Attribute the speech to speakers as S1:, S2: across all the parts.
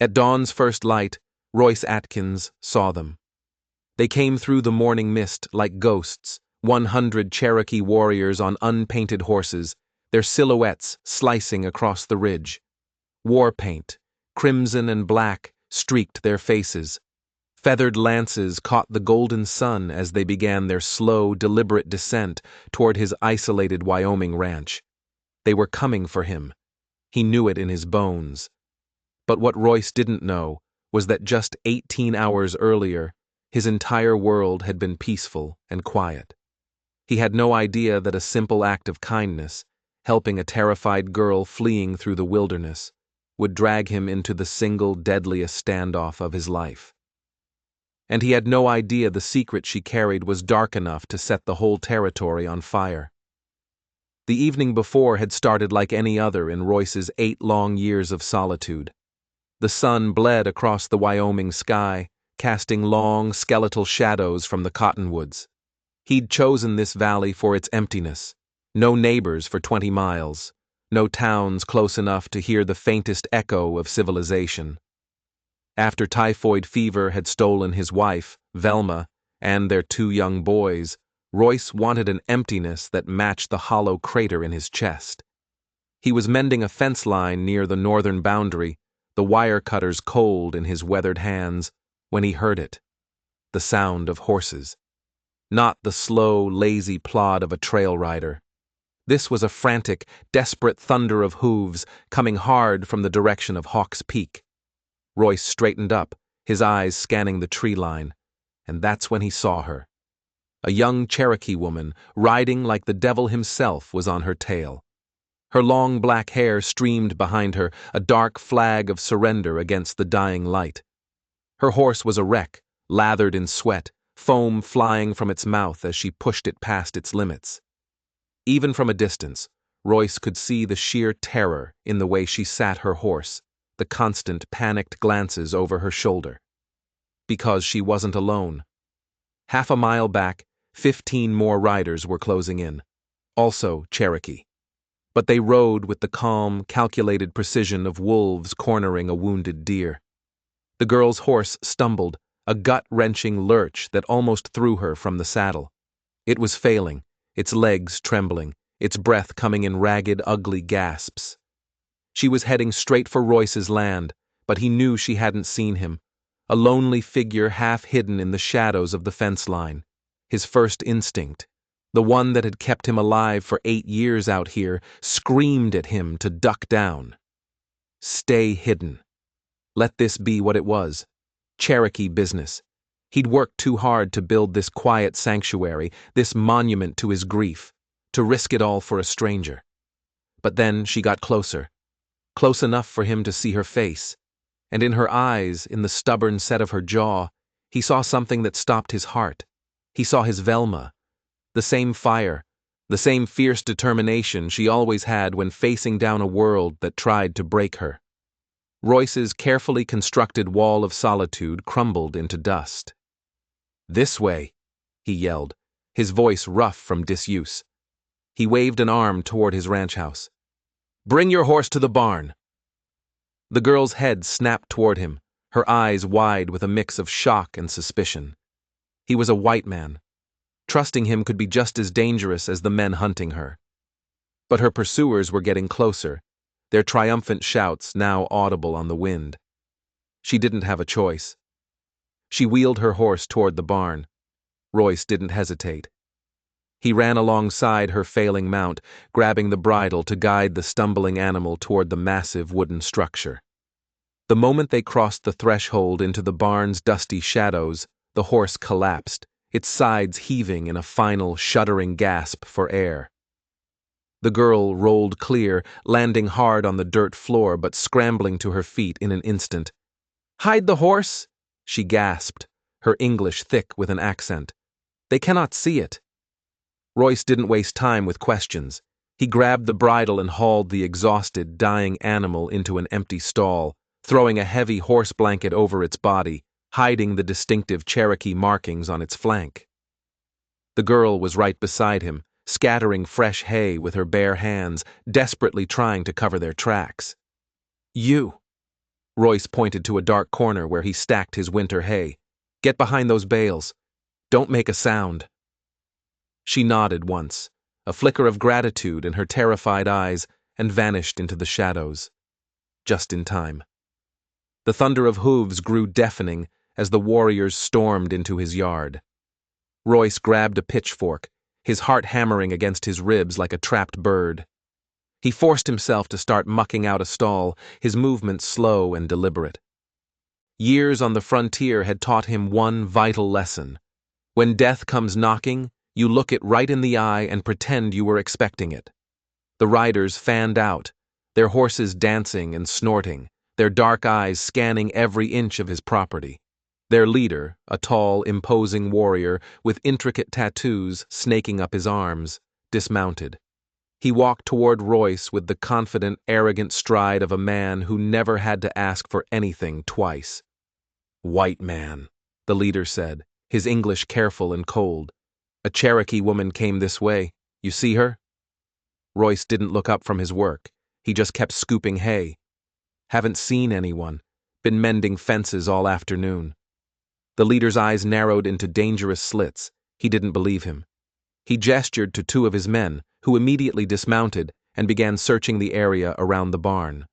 S1: At dawn's first light, Royce Atkins saw them. They came through the morning mist like ghosts, 100 Cherokee warriors on unpainted horses, their silhouettes slicing across the ridge. War paint, crimson and black, streaked their faces. Feathered lances caught the golden sun as they began their slow, deliberate descent toward his isolated Wyoming ranch. They were coming for him. He knew it in his bones. But what Royce didn't know was that just 18 hours earlier, his entire world had been peaceful and quiet. He had no idea that a simple act of kindness, helping a terrified girl fleeing through the wilderness, would drag him into the single deadliest standoff of his life. And he had no idea the secret she carried was dark enough to set the whole territory on fire. The evening before had started like any other in Royce's 8 long years of solitude. The sun bled across the Wyoming sky, casting long, skeletal shadows from the cottonwoods. He'd chosen this valley for its emptiness. No neighbors for 20 miles. No towns close enough to hear the faintest echo of civilization. After typhoid fever had stolen his wife, Velma, and their 2 young boys, Royce wanted an emptiness that matched the hollow crater in his chest. He was mending a fence line near the northern boundary, the wire cutters cold in his weathered hands, when he heard it. The sound of horses. Not the slow, lazy plod of a trail rider. This was a frantic, desperate thunder of hooves coming hard from the direction of Hawk's Peak. Royce straightened up, his eyes scanning the tree line, and that's when he saw her. A young Cherokee woman, riding like the devil himself, was on her tail. Her long black hair streamed behind her, a dark flag of surrender against the dying light. Her horse was a wreck, lathered in sweat, foam flying from its mouth as she pushed it past its limits. Even from a distance, Royce could see the sheer terror in the way she sat her horse, the constant panicked glances over her shoulder. Because she wasn't alone. Half a mile back, 15 more riders were closing in. Also Cherokee. But they rode with the calm, calculated precision of wolves cornering a wounded deer. The girl's horse stumbled, a gut-wrenching lurch that almost threw her from the saddle. It was failing, its legs trembling, its breath coming in ragged, ugly gasps. She was heading straight for Royce's land, but he knew she hadn't seen him, a lonely figure half hidden in the shadows of the fence line. His first instinct, the one that had kept him alive for 8 years out here, screamed at him to duck down. Stay hidden. Let this be what it was. Cherokee business. He'd worked too hard to build this quiet sanctuary, this monument to his grief, to risk it all for a stranger. But then she got closer. Close enough for him to see her face. And in her eyes, in the stubborn set of her jaw, he saw something that stopped his heart. He saw his Velma. The same fire, the same fierce determination she always had when facing down a world that tried to break her. Royce's carefully constructed wall of solitude crumbled into dust. "This way," he yelled, his voice rough from disuse. He waved an arm toward his ranch house. "Bring your horse to the barn." The girl's head snapped toward him, her eyes wide with a mix of shock and suspicion. He was a white man. Trusting him could be just as dangerous as the men hunting her. But her pursuers were getting closer, their triumphant shouts now audible on the wind. She didn't have a choice. She wheeled her horse toward the barn. Royce didn't hesitate. He ran alongside her failing mount, grabbing the bridle to guide the stumbling animal toward the massive wooden structure. The moment they crossed the threshold into the barn's dusty shadows, the horse collapsed, its sides heaving in a final, shuddering gasp for air. The girl rolled clear, landing hard on the dirt floor but scrambling to her feet in an instant. "Hide the horse!" she gasped, her English thick with an accent. "They cannot see it." Royce didn't waste time with questions. He grabbed the bridle and hauled the exhausted, dying animal into an empty stall, throwing a heavy horse blanket over its body, hiding the distinctive Cherokee markings on its flank. The girl was right beside him, scattering fresh hay with her bare hands, desperately trying to cover their tracks. "You!" Royce pointed to a dark corner where he stacked his winter hay. "Get behind those bales. Don't make a sound." She nodded once, a flicker of gratitude in her terrified eyes, and vanished into the shadows. Just in time. The thunder of hooves grew deafening as the warriors stormed into his yard. Royce grabbed a pitchfork, his heart hammering against his ribs like a trapped bird. He forced himself to start mucking out a stall, his movements slow and deliberate. Years on the frontier had taught him one vital lesson. When death comes knocking, you look it right in the eye and pretend you were expecting it. The riders fanned out, their horses dancing and snorting, their dark eyes scanning every inch of his property. Their leader, a tall, imposing warrior with intricate tattoos snaking up his arms, dismounted. He walked toward Royce with the confident, arrogant stride of a man who never had to ask for anything twice. "White man," the leader said, his English careful and cold. "A Cherokee woman came this way. You see her?" Royce didn't look up from his work. He just kept scooping hay. "Haven't seen anyone. Been mending fences all afternoon." The leader's eyes narrowed into dangerous slits. He didn't believe him. He gestured to two of his men, who immediately dismounted and began searching the area around the barn.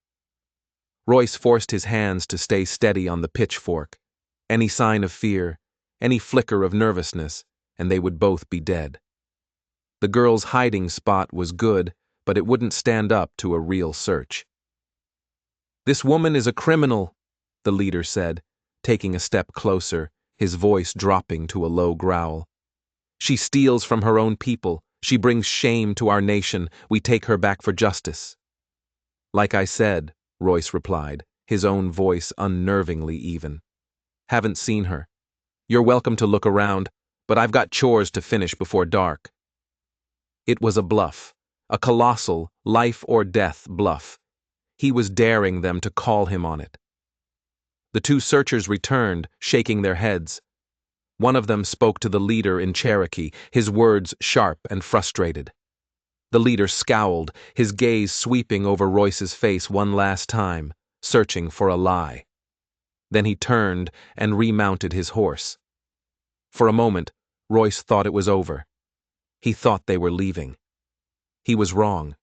S1: Royce forced his hands to stay steady on the pitchfork. Any sign of fear, any flicker of nervousness, and they would both be dead. The girl's hiding spot was good, but it wouldn't stand up to a real search. "This woman is a criminal," the leader said, taking a step closer, his voice dropping to a low growl. "She steals from her own people. She brings shame to our nation. We take her back for justice." "Like I said," Royce replied, his own voice unnervingly even. "Haven't seen her. You're welcome to look around, but I've got chores to finish before dark." It was a bluff, a colossal, life-or-death bluff. He was daring them to call him on it. The two searchers returned, shaking their heads. One of them spoke to the leader in Cherokee, his words sharp and frustrated. The leader scowled, his gaze sweeping over Royce's face one last time, searching for a lie. Then he turned and remounted his horse. For a moment, Royce thought it was over. He thought they were leaving. He was wrong.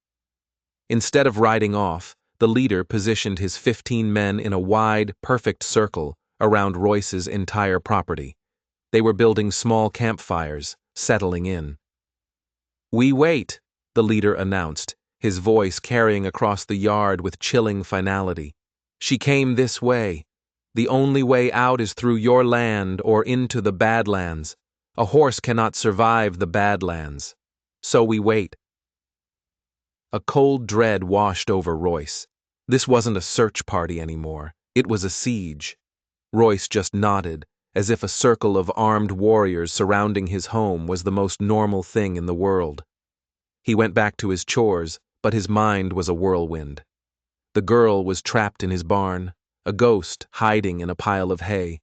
S1: Instead of riding off, the leader positioned his 15 men in a wide, perfect circle around Royce's entire property. They were building small campfires, settling in. "We wait," the leader announced, his voice carrying across the yard with chilling finality. "She came this way. The only way out is through your land or into the Badlands. A horse cannot survive the Badlands. So we wait." A cold dread washed over Royce. This wasn't a search party anymore. It was a siege. Royce just nodded, as if a circle of armed warriors surrounding his home was the most normal thing in the world. He went back to his chores, but his mind was a whirlwind. The girl was trapped in his barn, a ghost hiding in a pile of hay,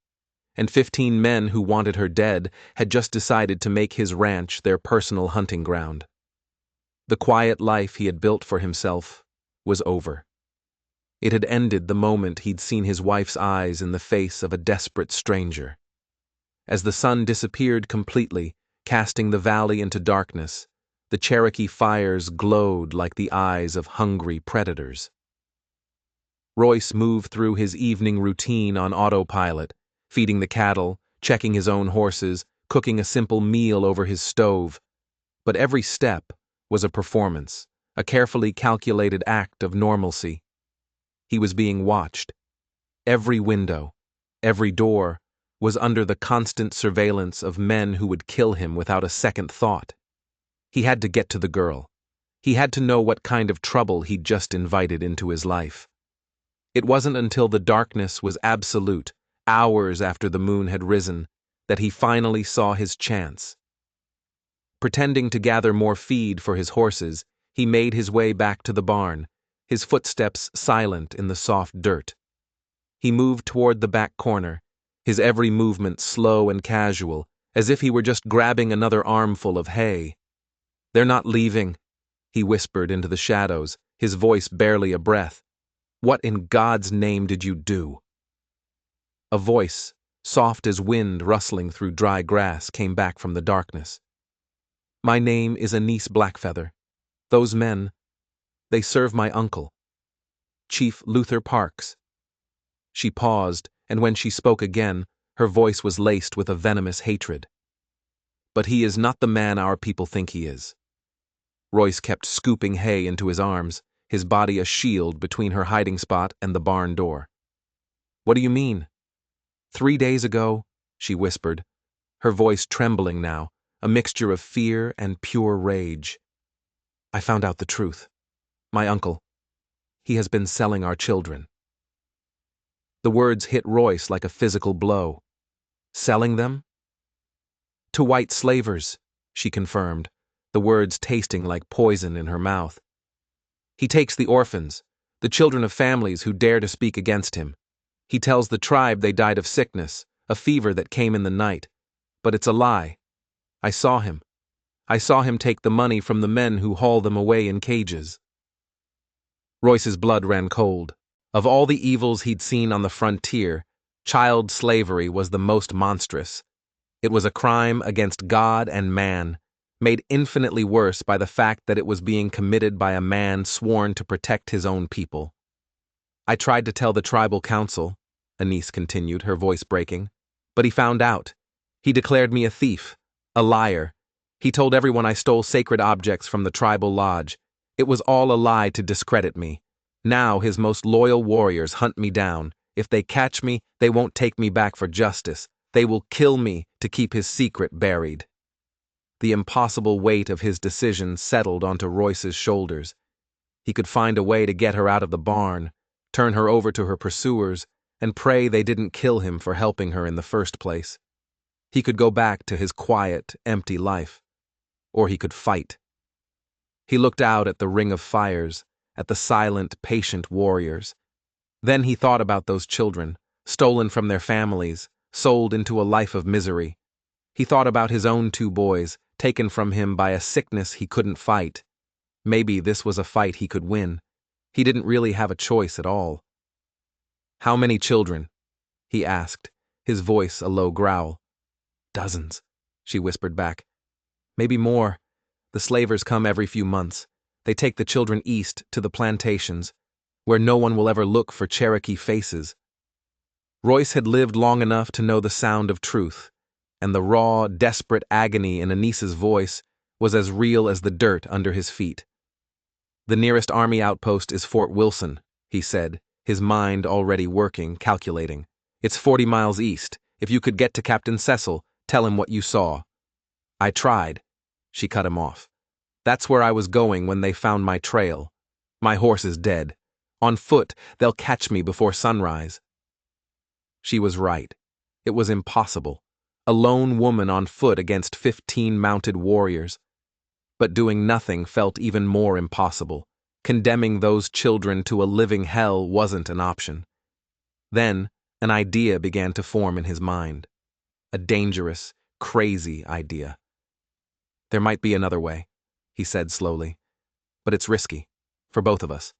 S1: and 15 men who wanted her dead had just decided to make his ranch their personal hunting ground. The quiet life he had built for himself was over. It had ended the moment he'd seen his wife's eyes in the face of a desperate stranger. As the sun disappeared completely, casting the valley into darkness, the Cherokee fires glowed like the eyes of hungry predators. Royce moved through his evening routine on autopilot, feeding the cattle, checking his own horses, cooking a simple meal over his stove. But every step was a performance, a carefully calculated act of normalcy. He was being watched. Every window, every door, was under the constant surveillance of men who would kill him without a second thought. He had to get to the girl. He had to know what kind of trouble he'd just invited into his life. It wasn't until the darkness was absolute, hours after the moon had risen, that he finally saw his chance. Pretending to gather more feed for his horses, he made his way back to the barn, his footsteps silent in the soft dirt. He moved toward the back corner, his every movement slow and casual, as if he were just grabbing another armful of hay. "They're not leaving," he whispered into the shadows, his voice barely a breath. What in God's name did you do?" A voice, soft as wind rustling through dry grass, came back from the darkness. "My name is Anise Blackfeather. Those men, they serve my uncle, Chief Luther Parks." She paused, and when she spoke again, her voice was laced with a venomous hatred. "But he is not the man our people think he is." Royce kept scooping hay into his arms, his body a shield between her hiding spot and the barn door. "What do you mean?" "3 days ago," she whispered, her voice trembling now, a mixture of fear and pure rage, "I found out the truth. My uncle, he has been selling our children." The words hit Royce like a physical blow. "Selling them?" "To white slavers," she confirmed, the words tasting like poison in her mouth. "He takes the orphans, the children of families who dare to speak against him. He tells the tribe they died of sickness, a fever that came in the night. But it's a lie. I saw him. I saw him take the money from the men who haul them away in cages." Royce's blood ran cold. Of all the evils he'd seen on the frontier, child slavery was the most monstrous. It was a crime against God and man, made infinitely worse by the fact that it was being committed by a man sworn to protect his own people. "I tried to tell the tribal council," Anise continued, her voice breaking, "but he found out. He declared me a thief, a liar. He told everyone I stole sacred objects from the tribal lodge. It was all a lie to discredit me. Now his most loyal warriors hunt me down. If they catch me, they won't take me back for justice. They will kill me to keep his secret buried." The impossible weight of his decision settled onto Royce's shoulders. He could find a way to get her out of the barn, turn her over to her pursuers, and pray they didn't kill him for helping her in the first place. He could go back to his quiet, empty life. Or he could fight. He looked out at the ring of fires, at the silent, patient warriors. Then he thought about those children, stolen from their families, sold into a life of misery. He thought about his own 2 boys, taken from him by a sickness he couldn't fight. Maybe this was a fight he could win. He didn't really have a choice at all. "How many children?" he asked, his voice a low growl. "Dozens," she whispered back. "Maybe more. The slavers come every few months. They take the children east to the plantations, where no one will ever look for Cherokee faces." Royce had lived long enough to know the sound of truth, and the raw, desperate agony in Anise's voice was as real as the dirt under his feet. "The nearest army outpost is Fort Wilson," he said, his mind already working, calculating. "It's 40 miles east. If you could get to Captain Cecil, tell him what you saw." "I tried," she cut him off. "That's where I was going when they found my trail. My horse is dead. On foot, they'll catch me before sunrise." She was right. It was impossible. A lone woman on foot against 15 mounted warriors. But doing nothing felt even more impossible. Condemning those children to a living hell wasn't an option. Then, an idea began to form in his mind. A dangerous, crazy idea. "There might be another way," he said slowly. "But it's risky, for both of us."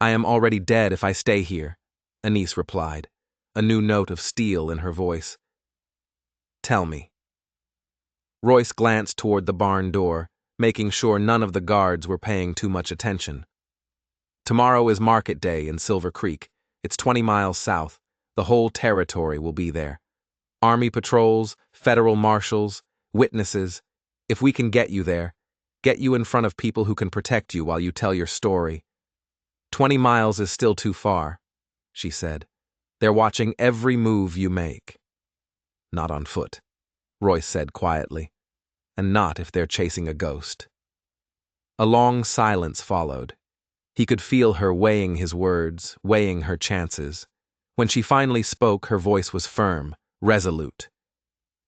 S1: "I am already dead if I stay here," Anise replied, a new note of steel in her voice. "Tell me." Royce glanced toward the barn door, making sure none of the guards were paying too much attention. "Tomorrow is market day in Silver Creek. It's 20 miles south. The whole territory will be there. Army patrols, federal marshals, witnesses. If we can get you there, get you in front of people who can protect you while you tell your story. 20 miles is still too far," she said. "They're watching every move you make." "Not on foot," Royce said quietly. "And not if they're chasing a ghost." A long silence followed. He could feel her weighing his words, weighing her chances. When she finally spoke, her voice was firm, resolute.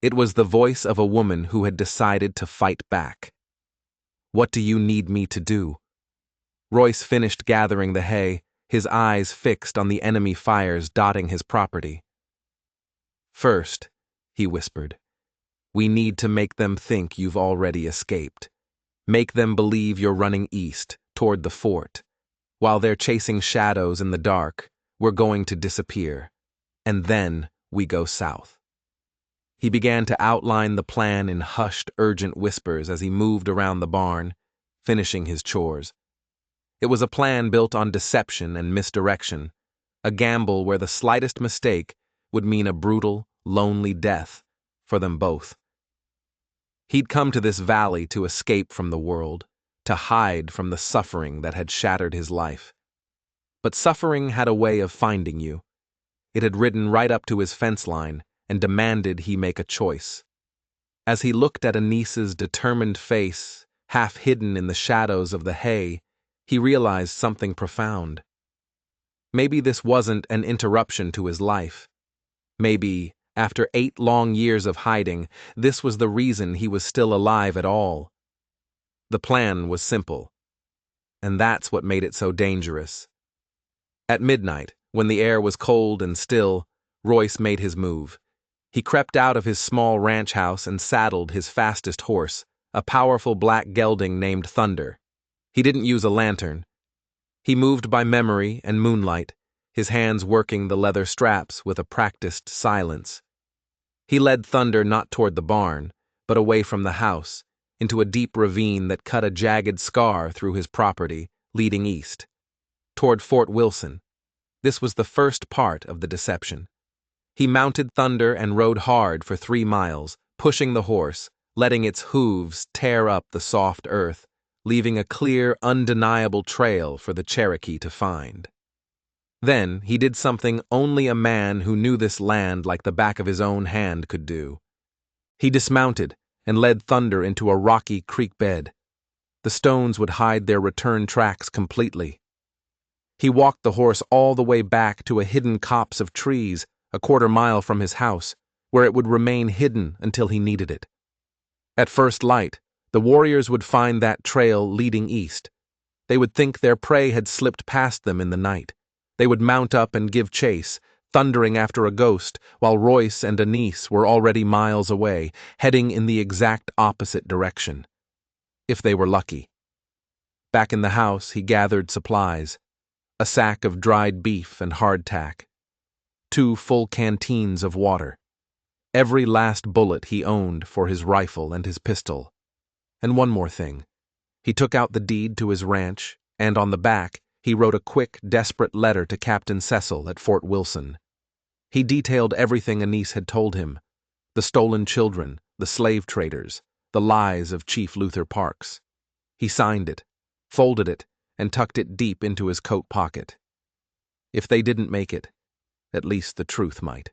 S1: It was the voice of a woman who had decided to fight back. "What do you need me to do?" Royce finished gathering the hay, his eyes fixed on the enemy fires dotting his property. "First," he whispered, "we need to make them think you've already escaped. Make them believe you're running east, toward the fort. While they're chasing shadows in the dark, we're going to disappear. And then we go south. He began to outline the plan in hushed, urgent whispers as he moved around the barn, finishing his chores. It was a plan built on deception and misdirection, a gamble where the slightest mistake would mean a brutal, lonely death for them both. He'd come to this valley to escape from the world, to hide from the suffering that had shattered his life. But suffering had a way of finding you. It had ridden right up to his fence line and demanded he make a choice. As he looked at Anis's determined face, half hidden in the shadows of the hay, he realized something profound. Maybe this wasn't an interruption to his life. Maybe, after 8 long years of hiding, this was the reason he was still alive at all. The plan was simple, and that's what made it so dangerous. At midnight, when the air was cold and still, Royce made his move. He crept out of his small ranch house and saddled his fastest horse, a powerful black gelding named Thunder. He didn't use a lantern. He moved by memory and moonlight, his hands working the leather straps with a practiced silence. He led Thunder not toward the barn, but away from the house, into a deep ravine that cut a jagged scar through his property, leading east, toward Fort Wilson. This was the first part of the deception. He mounted Thunder and rode hard for 3 miles, pushing the horse, letting its hooves tear up the soft earth, leaving a clear, undeniable trail for the Cherokee to find. Then he did something only a man who knew this land like the back of his own hand could do. He dismounted and led Thunder into a rocky creek bed. The stones would hide their return tracks completely. He walked the horse all the way back to a hidden copse of trees, a 1/4 mile from his house, where it would remain hidden until he needed it. At first light, the warriors would find that trail leading east. They would think their prey had slipped past them in the night. They would mount up and give chase, thundering after a ghost, while Royce and Anis were already miles away, heading in the exact opposite direction. If they were lucky. Back in the house, he gathered supplies: a sack of dried beef and hardtack, 2 full canteens of water, every last bullet he owned for his rifle and his pistol. And one more thing. He took out the deed to his ranch, and on the back, he wrote a quick, desperate letter to Captain Cecil at Fort Wilson. He detailed everything Anis had told him: the stolen children, the slave traders, the lies of Chief Luther Parks. He signed it, folded it, and tucked it deep into his coat pocket. If they didn't make it, at least the truth might.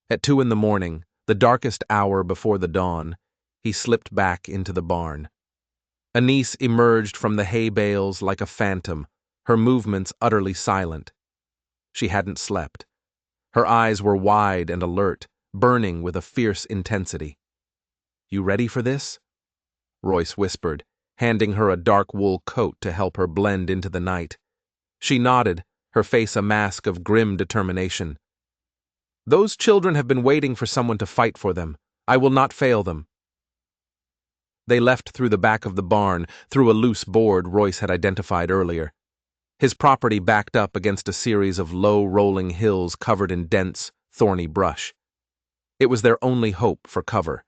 S1: At 2 in the morning, the darkest hour before the dawn, he slipped back into the barn. Anis emerged from the hay bales like a phantom, her movements utterly silent. She hadn't slept. Her eyes were wide and alert, burning with a fierce intensity. "You ready for this?" Royce whispered, handing her a dark wool coat to help her blend into the night. She nodded, her face a mask of grim determination. "Those children have been waiting for someone to fight for them. I will not fail them." They left through the back of the barn, through a loose board Royce had identified earlier. His property backed up against a series of low, rolling hills covered in dense, thorny brush. It was their only hope for cover.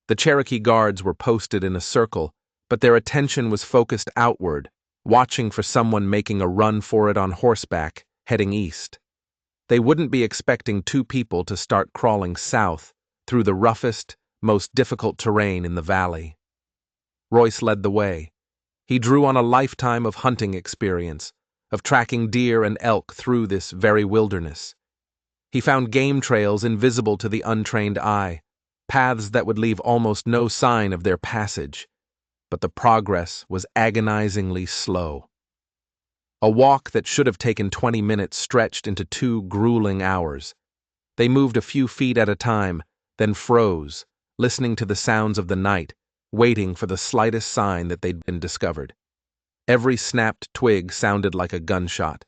S1: The Cherokee guards were posted in a circle, but their attention was focused outward, watching for someone making a run for it on horseback, heading east. They wouldn't be expecting 2 people to start crawling south through the roughest, most difficult terrain in the valley. Royce led the way. He drew on a lifetime of hunting experience, of tracking deer and elk through this very wilderness. He found game trails invisible to the untrained eye, paths that would leave almost no sign of their passage, but the progress was agonizingly slow. A walk that should have taken 20 minutes stretched into 2 grueling hours. They moved a few feet at a time, then froze, listening to the sounds of the night, waiting for the slightest sign that they'd been discovered. Every snapped twig sounded like a gunshot.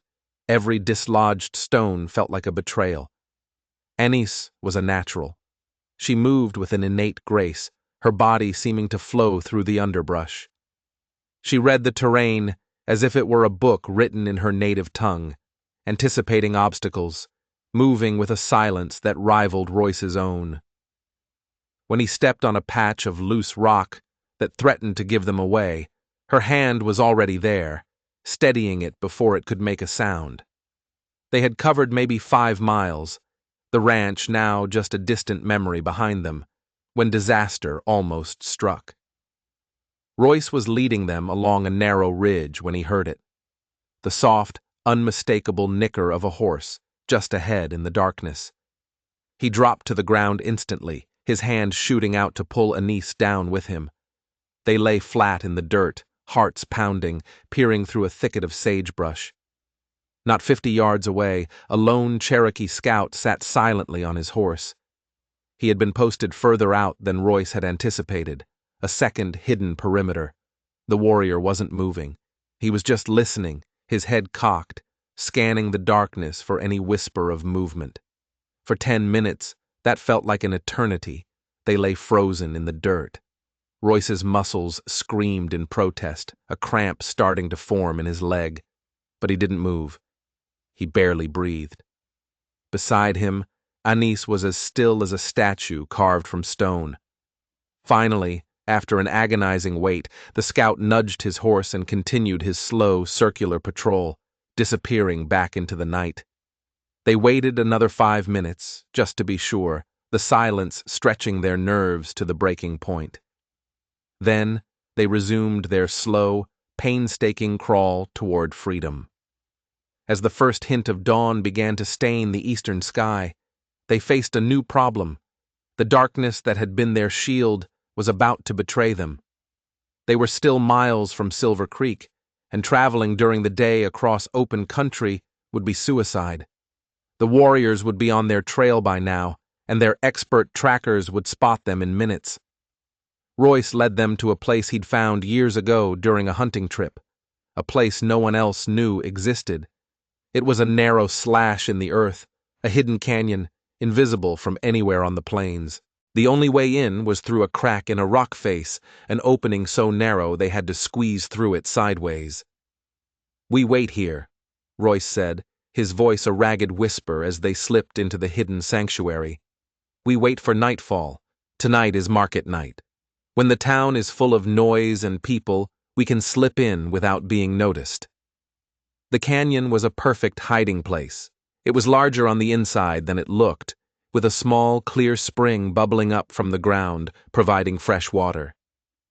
S1: Every dislodged stone felt like a betrayal. Anis was a natural. She moved with an innate grace, her body seeming to flow through the underbrush. She read the terrain as if it were a book written in her native tongue, anticipating obstacles, moving with a silence that rivaled Royce's own. When he stepped on a patch of loose rock that threatened to give them away, her hand was already there, steadying it before it could make a sound. They had covered maybe 5 miles, the ranch now just a distant memory behind them, when disaster almost struck. Royce was leading them along a narrow ridge when he heard it. The soft, unmistakable nicker of a horse, just ahead in the darkness. He dropped to the ground instantly, his hand shooting out to pull Anise down with him. They lay flat in the dirt, hearts pounding, peering through a thicket of sagebrush. Not 50 yards away, a lone Cherokee scout sat silently on his horse. He had been posted further out than Royce had anticipated, a second hidden perimeter. The warrior wasn't moving. He was just listening, his head cocked, scanning the darkness for any whisper of movement. For 10 minutes, that felt like an eternity. They lay frozen in the dirt. Royce's muscles screamed in protest, a cramp starting to form in his leg. But he didn't move. He barely breathed. Beside him, Anise was as still as a statue carved from stone. Finally, after an agonizing wait, the scout nudged his horse and continued his slow, circular patrol, disappearing back into the night. They waited another 5 minutes, just to be sure, the silence stretching their nerves to the breaking point. Then they resumed their slow, painstaking crawl toward freedom. As the first hint of dawn began to stain the eastern sky, they faced a new problem. The darkness that had been their shield was about to betray them. They were still miles from Silver Creek, and traveling during the day across open country would be suicide. The warriors would be on their trail by now, and their expert trackers would spot them in minutes. Royce led them to a place he'd found years ago during a hunting trip, a place no one else knew existed. It was a narrow slash in the earth, a hidden canyon, invisible from anywhere on the plains. The only way in was through a crack in a rock face, an opening so narrow they had to squeeze through it sideways. "We wait here," Royce said, his voice a ragged whisper as they slipped into the hidden sanctuary. "We wait for nightfall. Tonight is market night. When the town is full of noise and people, we can slip in without being noticed." The canyon was a perfect hiding place. It was larger on the inside than it looked, with a small, clear spring bubbling up from the ground, providing fresh water.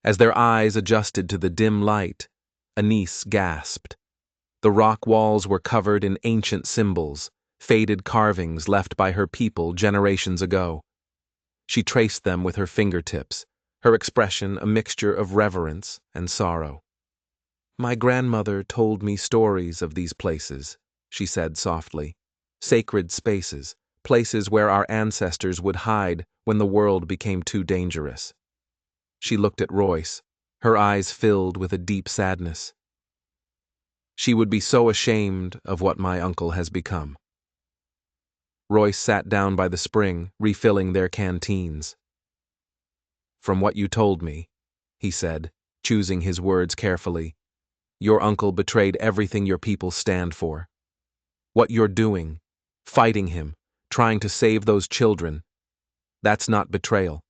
S1: As their eyes adjusted to the dim light, Anise gasped. The rock walls were covered in ancient symbols, faded carvings left by her people generations ago. She traced them with her fingertips, her expression a mixture of reverence and sorrow. "My grandmother told me stories of these places," she said softly. "Sacred spaces, places where our ancestors would hide when the world became too dangerous." She looked at Royce, her eyes filled with a deep sadness. "She would be so ashamed of what my uncle has become." Royce sat down by the spring, refilling their canteens. "From what you told me," he said, choosing his words carefully, "your uncle betrayed everything your people stand for. What you're doing, fighting him, trying to save those children, that's not betrayal.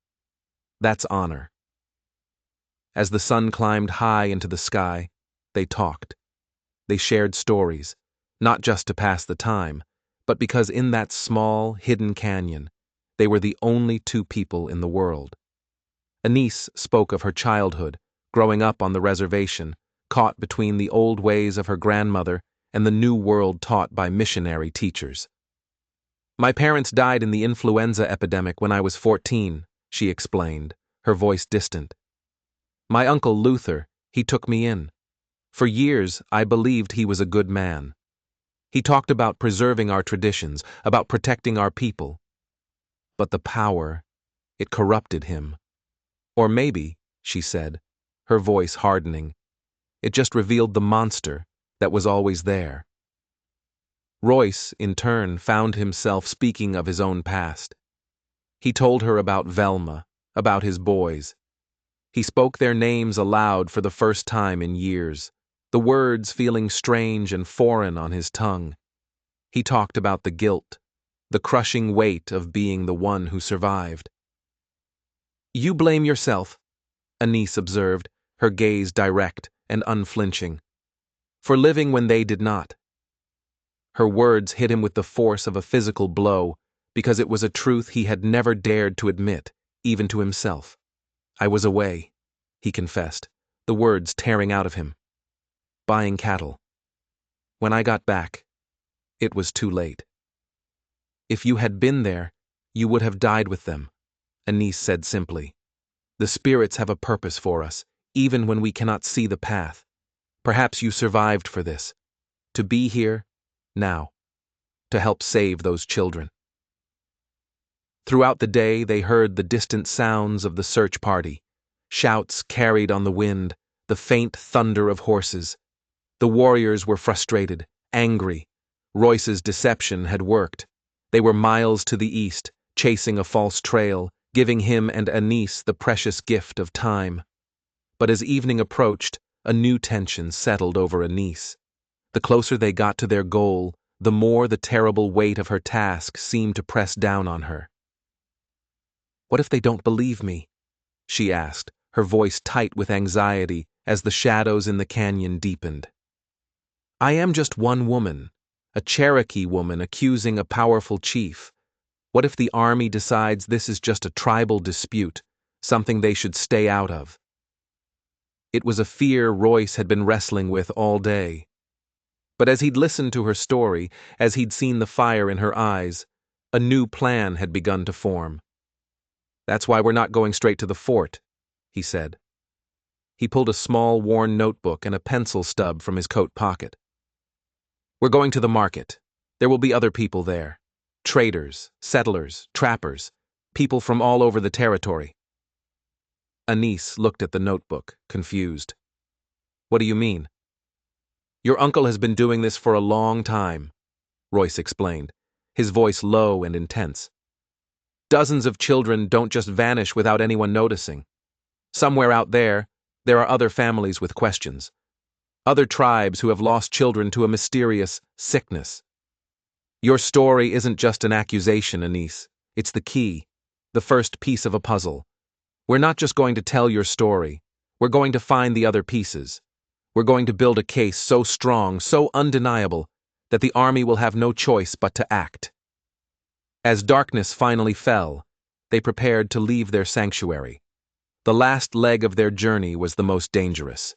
S1: That's honor." As the sun climbed high into the sky, they talked. They shared stories, not just to pass the time, but because in that small, hidden canyon, they were the only two people in the world. Anise spoke of her childhood, growing up on the reservation, caught between the old ways of her grandmother and the new world taught by missionary teachers. "My parents died in the influenza epidemic when I was 14, she explained, her voice distant. "My uncle Luther, he took me in. For years, I believed he was a good man. He talked about preserving our traditions, about protecting our people. But the power, it corrupted him. Or maybe," she said, her voice hardening, "it just revealed the monster that was always there." Royce, in turn, found himself speaking of his own past. He told her about Velma, about his boys. He spoke their names aloud for the first time in years. the words feeling strange and foreign on his tongue. He talked about the guilt, the crushing weight of being the one who survived. "You blame yourself," Anise observed, her gaze direct and unflinching, "for living when they did not." Her words hit him with the force of a physical blow, because it was a truth he had never dared to admit, even to himself. "I was away," he confessed, the words tearing out of him. "Buying cattle. When I got back, it was too late." "If you had been there, you would have died with them," Anise said simply. "The spirits have a purpose for us, even when we cannot see the path. Perhaps you survived for this, to be here, now, to help save those children." Throughout the day, they heard the distant sounds of the search party, shouts carried on the wind, the faint thunder of horses. The warriors were frustrated, angry. Royce's deception had worked. They were miles to the east, chasing a false trail, giving him and Anise the precious gift of time. But as evening approached, a new tension settled over Anise. The closer they got to their goal, the more the terrible weight of her task seemed to press down on her. "What if they don't believe me?" she asked, her voice tight with anxiety as the shadows in the canyon deepened. "I am just one woman, a Cherokee woman accusing a powerful chief. What if the army decides this is just a tribal dispute, something they should stay out of?" It was a fear Royce had been wrestling with all day. But as he'd listened to her story, as he'd seen the fire in her eyes, a new plan had begun to form. "That's why we're not going straight to the fort," he said. He pulled a small, worn notebook and a pencil stub from his coat pocket. "We're going to the market. There will be other people there. Traders, settlers, trappers, people from all over the territory." Anise looked at the notebook, confused. "What do you mean?" "Your uncle has been doing this for a long time," Royce explained, his voice low and intense. "Dozens of children don't just vanish without anyone noticing. Somewhere out there are other families with questions. Other tribes who have lost children to a mysterious sickness. Your story isn't just an accusation, Anise. It's the key, the first piece of a puzzle. We're not just going to tell your story. We're going to find the other pieces. We're going to build a case so strong, so undeniable, that the army will have no choice but to act." As darkness finally fell, they prepared to leave their sanctuary. The last leg of their journey was the most dangerous.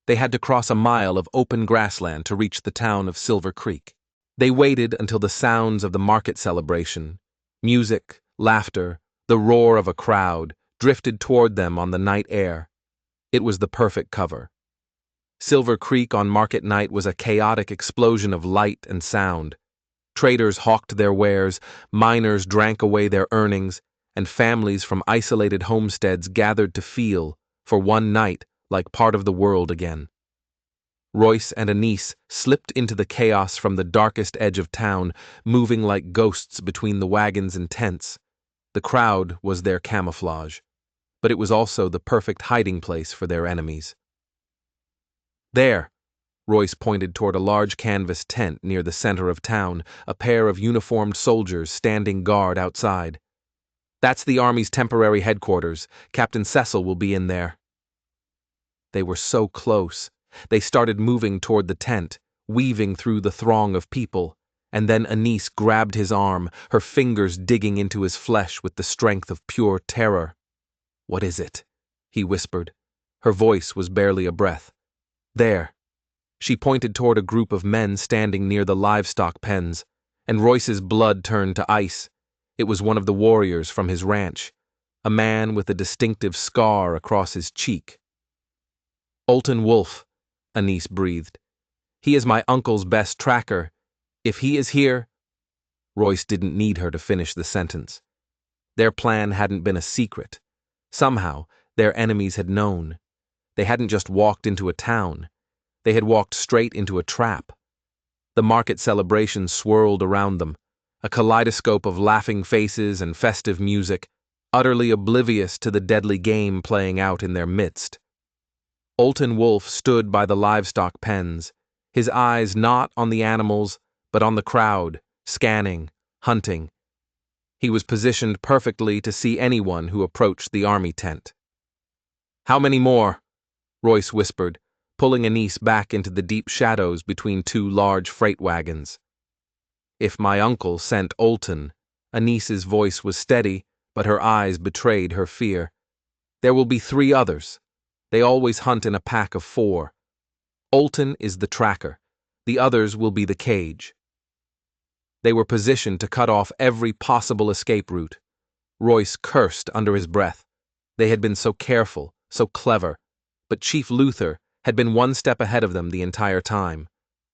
S1: They had to cross a mile of open grassland to reach the town of Silver Creek. They waited until the sounds of the market celebration, music, laughter, the roar of a crowd, drifted toward them on the night air. It was the perfect cover. Silver Creek on market night was a chaotic explosion of light and sound. Traders hawked their wares, miners drank away their earnings, and families from isolated homesteads gathered to feel, for one night, like part of the world again. Royce and Anise slipped into the chaos from the darkest edge of town, moving like ghosts between the wagons and tents. The crowd was their camouflage, but it was also the perfect hiding place for their enemies. "There," Royce pointed toward a large canvas tent near the center of town, a pair of uniformed soldiers standing guard outside. "That's the Army's temporary headquarters. Captain Cecil will be in there." They were so close. They started moving toward the tent, weaving through the throng of people, and then Anise grabbed his arm, her fingers digging into his flesh with the strength of pure terror. "What is it?" he whispered. Her voice was barely a breath. "There." She pointed toward a group of men standing near the livestock pens, and Royce's blood turned to ice. It was one of the warriors from his ranch, a man with a distinctive scar across his cheek. "Olton Wolf," Anise breathed. "He is my uncle's best tracker. If he is here—" Royce didn't need her to finish the sentence. Their plan hadn't been a secret. Somehow, their enemies had known. They hadn't just walked into a town. They had walked straight into a trap. The market celebration swirled around them, a kaleidoscope of laughing faces and festive music, utterly oblivious to the deadly game playing out in their midst. Olton Wolf stood by the livestock pens, his eyes not on the animals, but on the crowd, scanning, hunting. He was positioned perfectly to see anyone who approached the army tent. "How many more?" Royce whispered, pulling Anise back into the deep shadows between two large freight wagons. "If my uncle sent Olton," Anise's voice was steady, but her eyes betrayed her fear. "There will be 3 others. They always hunt in a pack of 4. Olton is the tracker. The others will be the cage." They were positioned to cut off every possible escape route. Royce cursed under his breath. They had been so careful, so clever, but Chief Luther had been 1 step ahead of them the entire time.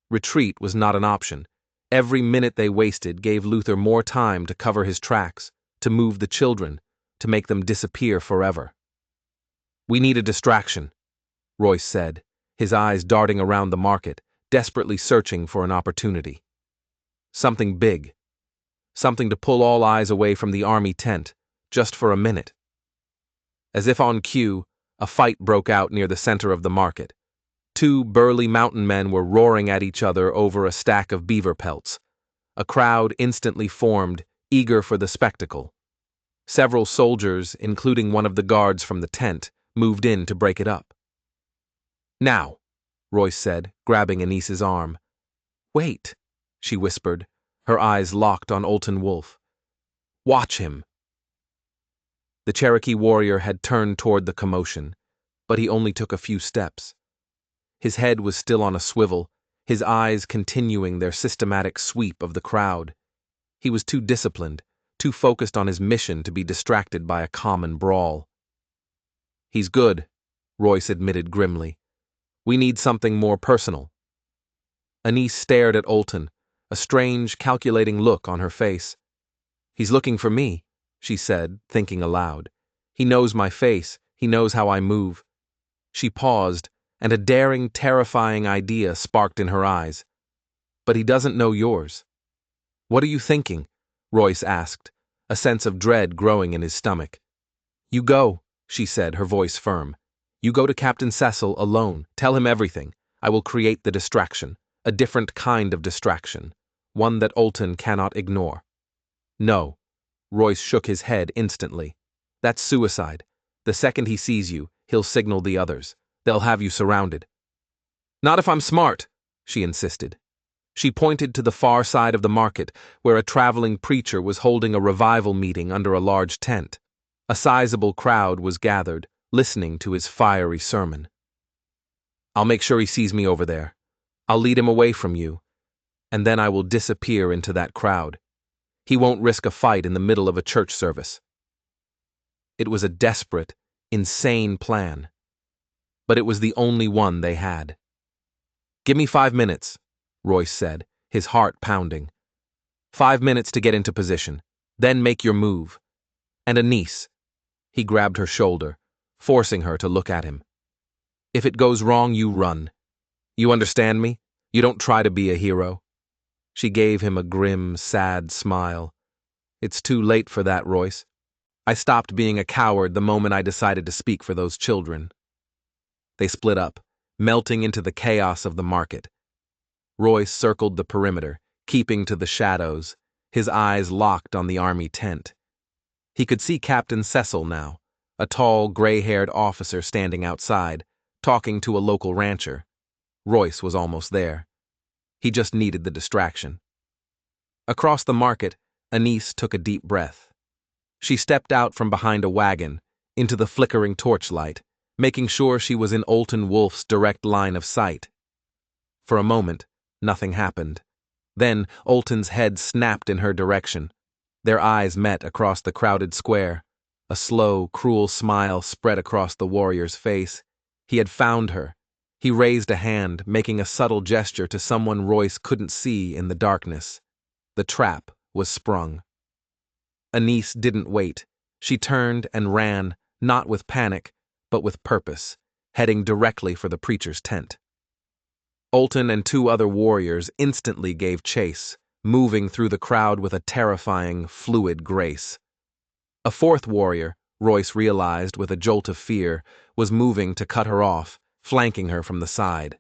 S1: Retreat was not an option. Every minute they wasted gave Luther more time to cover his tracks, to move the children, to make them disappear forever. "We need a distraction," Royce said, his eyes darting around the market, desperately searching for an opportunity. Something big. Something to pull all eyes away from the army tent, just for a minute. As if on cue, a fight broke out near the center of the market. 2 burly mountain men were roaring at each other over a stack of beaver pelts. A crowd instantly formed, eager for the spectacle. Several soldiers, including one of the guards from the tent, moved in to break it up. "Now," Royce said, grabbing Anise's arm. "Wait," she whispered, her eyes locked on Olton Wolf. "Watch him." The Cherokee warrior had turned toward the commotion, but he only took a few steps. His head was still on a swivel, his eyes continuing their systematic sweep of the crowd. He was too disciplined, too focused on his mission to be distracted by a common brawl. "He's good," Royce admitted grimly. "We need something more personal." Anise stared at Olton, a strange, calculating look on her face. "He's looking for me," she said, thinking aloud. "He knows my face, he knows how I move." She paused, and a daring, terrifying idea sparked in her eyes. "But he doesn't know yours." "What are you thinking?" Royce asked, a sense of dread growing in his stomach. "You go," she said, her voice firm. "You go to Captain Cecil alone. Tell him everything. I will create the distraction. A different kind of distraction. One that Olton cannot ignore." "No." Royce shook his head instantly. "That's suicide. The second he sees you, he'll signal the others. They'll have you surrounded." "Not if I'm smart," she insisted. She pointed to the far side of the market, where a traveling preacher was holding a revival meeting under a large tent. A sizable crowd was gathered, listening to his fiery sermon. "I'll make sure he sees me over there. I'll lead him away from you, and then I will disappear into that crowd. He won't risk a fight in the middle of a church service." It was a desperate, insane plan, but it was the only one they had. "Give me 5 minutes," Royce said, his heart pounding. 5 minutes to get into position. Then make your move. And Anise. He grabbed her shoulder, forcing her to look at him. "If it goes wrong, you run. You understand me? You don't try to be a hero." She gave him a grim, sad smile. "It's too late for that, Royce. I stopped being a coward the moment I decided to speak for those children." They split up, melting into the chaos of the market. Royce circled the perimeter, keeping to the shadows, his eyes locked on the army tent. He could see Captain Cecil now, a tall, gray-haired officer standing outside, talking to a local rancher. Royce was almost there. He just needed the distraction. Across the market, Anise took a deep breath. She stepped out from behind a wagon, into the flickering torchlight, making sure she was in Olton Wolf's direct line of sight. For a moment, nothing happened. Then Olton's head snapped in her direction. Their eyes met across the crowded square. A slow, cruel smile spread across the warrior's face. He had found her. He raised a hand, making a subtle gesture to someone Royce couldn't see in the darkness. The trap was sprung. Anise didn't wait. She turned and ran, not with panic, but with purpose, heading directly for the preacher's tent. Olton and 2 other warriors instantly gave chase, moving through the crowd with a terrifying, fluid grace. A 4th warrior, Royce realized with a jolt of fear, was moving to cut her off, flanking her from the side.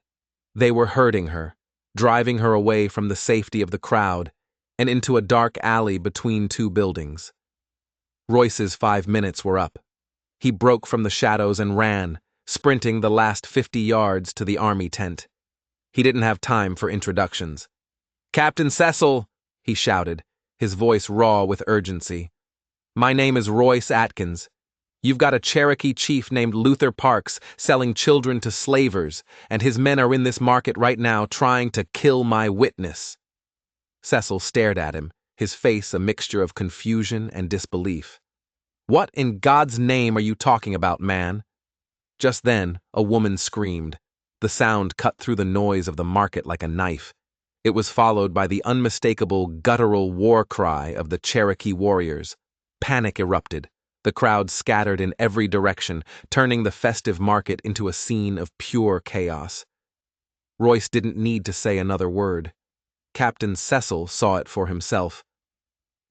S1: They were herding her, driving her away from the safety of the crowd and into a dark alley between two buildings. Royce's 5 minutes were up. He broke from the shadows and ran, sprinting the last 50 yards to the army tent. He didn't have time for introductions. "Captain Cecil," he shouted, his voice raw with urgency. "My name is Royce Atkins. You've got a Cherokee chief named Luther Parks selling children to slavers, and his men are in this market right now trying to kill my witness." Cecil stared at him, his face a mixture of confusion and disbelief. "What in God's name are you talking about, man?" Just then, a woman screamed. The sound cut through the noise of the market like a knife. It was followed by the unmistakable guttural war cry of the Cherokee warriors. Panic erupted. The crowd scattered in every direction, turning the festive market into a scene of pure chaos. Royce didn't need to say another word. Captain Cecil saw it for himself.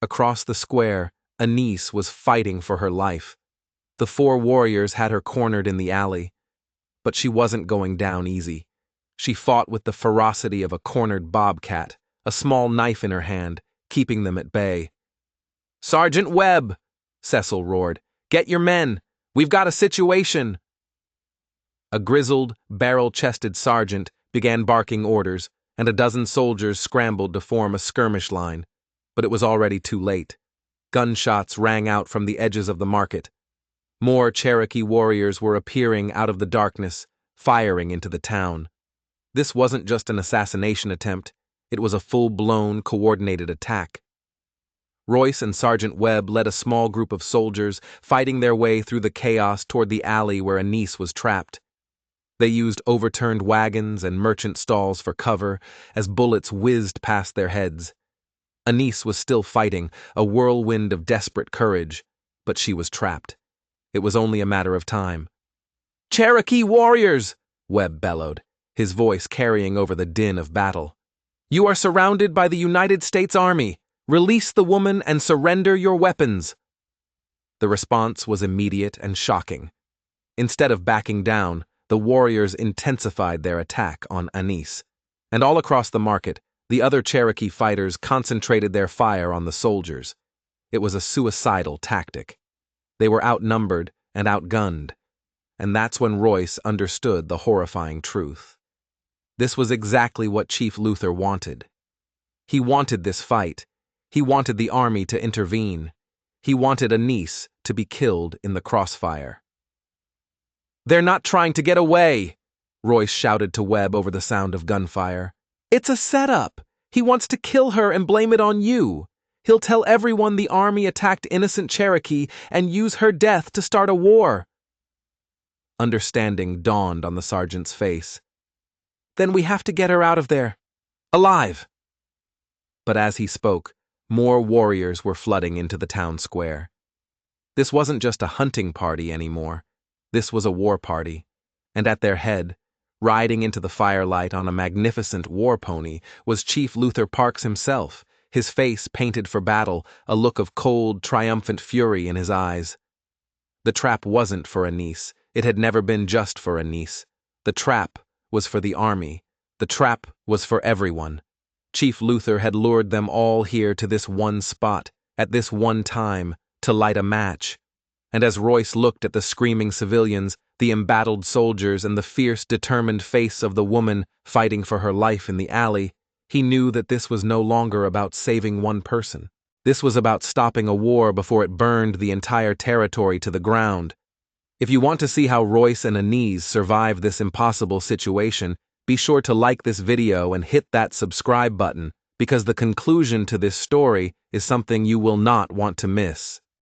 S1: Across the square, Anise was fighting for her life. The 4 warriors had her cornered in the alley. But she wasn't going down easy. She fought with the ferocity of a cornered bobcat, a small knife in her hand, keeping them at bay. "Sergeant Webb!" Cecil roared. "Get your men! We've got a situation!" A grizzled, barrel-chested sergeant began barking orders, and a dozen soldiers scrambled to form a skirmish line. But it was already too late. Gunshots rang out from the edges of the market. More Cherokee warriors were appearing out of the darkness, firing into the town. This wasn't just an assassination attempt, it was a full-blown, coordinated attack. Royce and Sergeant Webb led a small group of soldiers, fighting their way through the chaos toward the alley where Anise was trapped. They used overturned wagons and merchant stalls for cover as bullets whizzed past their heads. Anise was still fighting, a whirlwind of desperate courage, but she was trapped. It was only a matter of time. "Cherokee warriors!" Webb bellowed, his voice carrying over the din of battle. "You are surrounded by the United States Army. Release the woman and surrender your weapons." The response was immediate and shocking. Instead of backing down, the warriors intensified their attack on Anise. And all across the market, the other Cherokee fighters concentrated their fire on the soldiers. It was a suicidal tactic. They were outnumbered and outgunned, and that's when Royce understood the horrifying truth. This was exactly what Chief Luther wanted. He wanted this fight. He wanted the army to intervene. He wanted Anise to be killed in the crossfire. "They're not trying to get away!" Royce shouted to Webb over the sound of gunfire. "It's a setup! He wants to kill her and blame it on you. He'll tell everyone the army attacked innocent Cherokee and use her death to start a war." Understanding dawned on the sergeant's face. "Then we have to get her out of there. Alive!" But as he spoke, more warriors were flooding into the town square. This wasn't just a hunting party anymore. This was a war party. And at their head, riding into the firelight on a magnificent war pony, was Chief Luther Parks himself, his face painted for battle, a look of cold, triumphant fury in his eyes. The trap wasn't for Anise. It had never been just for Anise. The trap was for the army. The trap was for everyone. Chief Luther had lured them all here to this one spot, at this one time, to light a match. And as Royce looked at the screaming civilians, the embattled soldiers, and the fierce, determined face of the woman fighting for her life in the alley, he knew that this was no longer about saving one person. This was about stopping a war before it burned the entire territory to the ground. If you want to see how Royce and Anise survived this impossible situation, be sure to like this video and hit that subscribe button, because the conclusion to this story is something you will not want to miss.